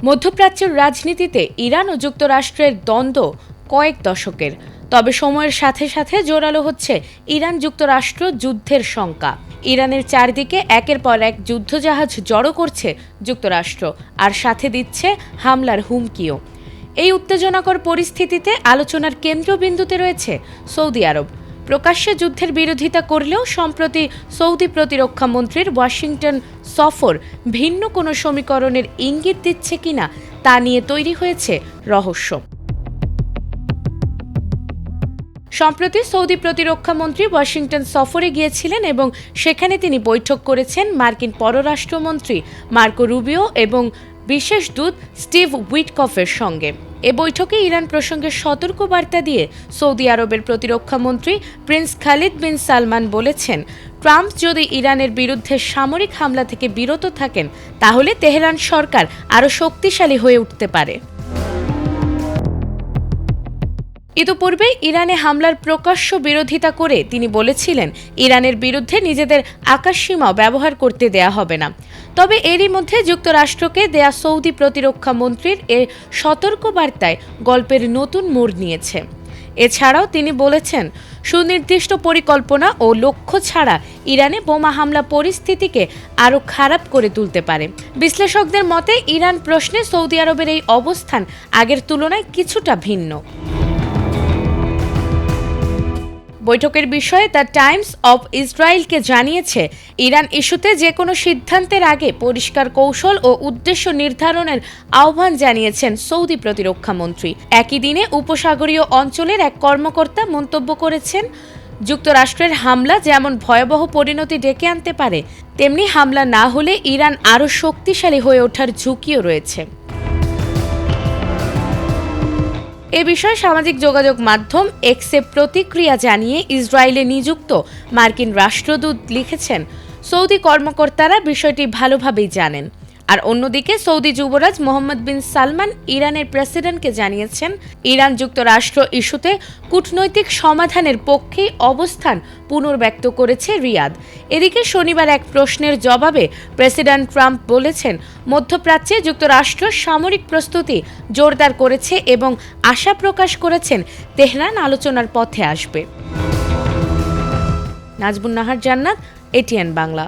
মধ্যপ্রাচ্যের রাজনীতিতে ইরান ও যুক্তরাষ্ট্রের দ্বন্দ্ব কয়েক দশকের, তবে সময়ের সাথে সাথে জোরালো হচ্ছে ইরান যুক্তরাষ্ট্র যুদ্ধের শঙ্কা। ইরানের চারদিকে একের পর এক যুদ্ধজাহাজ জড়ো করছে যুক্তরাষ্ট্র, আর সাথে দিচ্ছে হামলার হুমকিও। এই উত্তেজনাকর পরিস্থিতিতে আলোচনার কেন্দ্রবিন্দুতে রয়েছে সৌদি আরব। প্রকাশ্যে যুদ্ধের বিরোধিতা করলেও সম্প্রতি সৌদি প্রতিরক্ষা মন্ত্রীর ওয়াশিংটন সফর ভিন্ন কোনো সমীকরণের ইঙ্গিত দিচ্ছে কিনা তা নিয়ে তৈরি হয়েছে রহস্য। সম্প্রতি সৌদি প্রতিরক্ষা মন্ত্রী ওয়াশিংটন সফরে গিয়েছিলেন এবং সেখানে তিনি বৈঠক করেছেন মার্কিন পররাষ্ট্রমন্ত্রী মার্কো রুবিও এবং বিশেষ দূত স্টিভ উইটকফের সঙ্গে। এ বৈঠকে ইরান প্রসঙ্গে সতর্ক বার্তা দিয়ে সৌদি আরবের প্রতিরক্ষা মন্ত্রী প্রিন্স খালিদ বিন সালমান বলেছেন, ট্রাম্প যদি ইরানের বিরুদ্ধে সামরিক হামলা থেকে বিরত থাকেন তাহলে তেহরান সরকার আরও শক্তিশালী হয়ে উঠতে পারে। ইতিপূর্বে ইরানে হামলার প্রকাশ্য বিরোধিতা করে তিনি বলেছিলেন, ইরানের বিরুদ্ধে নিজেদের আকাশসীমাও ব্যবহার করতে দেয়া হবে না। তবে এরই মধ্যে যুক্তরাষ্ট্রকে দেয়া সৌদি প্রতিরক্ষা মন্ত্রীর এ সতর্কবার্তায় গল্পের নতুন মোড় নিয়েছে। এছাড়াও তিনি বলেছেন, সুনির্দিষ্ট পরিকল্পনা ও লক্ষ্য ছাড়া ইরানে বোমা হামলা পরিস্থিতিকে আরও খারাপ করে তুলতে পারে। বিশ্লেষকদের মতে ইরান প্রশ্নে সৌদি আরবের এই অবস্থান আগের তুলনায় কিছুটা ভিন্ন। বৈঠকের বিষয়ে দ্য টাইমস অব ইসরায়েলকে জানিয়েছে, ইরান ইস্যুতে যে কোনো সিদ্ধান্তের আগে পরিষ্কার কৌশল ও উদ্দেশ্য নির্ধারণের আহ্বান জানিয়েছেন সৌদি প্রতিরক্ষা মন্ত্রী। একই দিনে উপসাগরীয় অঞ্চলের এক কর্মকর্তা মন্তব্য করেছেন, যুক্তরাষ্ট্রের হামলা যেমন ভয়াবহ পরিণতি ডেকে আনতে পারে, তেমনি হামলা না হলে ইরান আরও শক্তিশালী হয়ে ওঠার ঝুঁকিও রয়েছে। এ বিষয়ে সামাজিক যোগাযোগ মাধ্যম এক্সে প্রতিক্রিয়া জানিয়ে ইসরায়েলে নিযুক্ত মার্কিন রাষ্ট্রদূত লিখেছেন, সৌদি কর্মকর্তারা বিষয়টি ভালোভাবেই জানেন। আর অন্যদিকে সৌদি যুবরাজ মোহাম্মদ বিন সালমান ইরানের প্রেসিডেন্টকে জানিয়েছেন, ইরান যুক্তরাষ্ট্র ইস্যুতে কূটনৈতিক সমাধানের পক্ষেই অবস্থান পুনর্ব্যক্ত করেছে রিয়াদ। এদিকে শনিবার এক প্রশ্নের জবাবে প্রেসিডেন্ট ট্রাম্প বলেছেন, মধ্যপ্রাচ্যে যুক্তরাষ্ট্র সামরিক প্রস্তুতি জোরদার করেছে এবং আশা প্রকাশ করেছেন তেহরান আলোচনার পথে আসবে। নাজবুন নাহার জান্নাত, এটিএন বাংলা।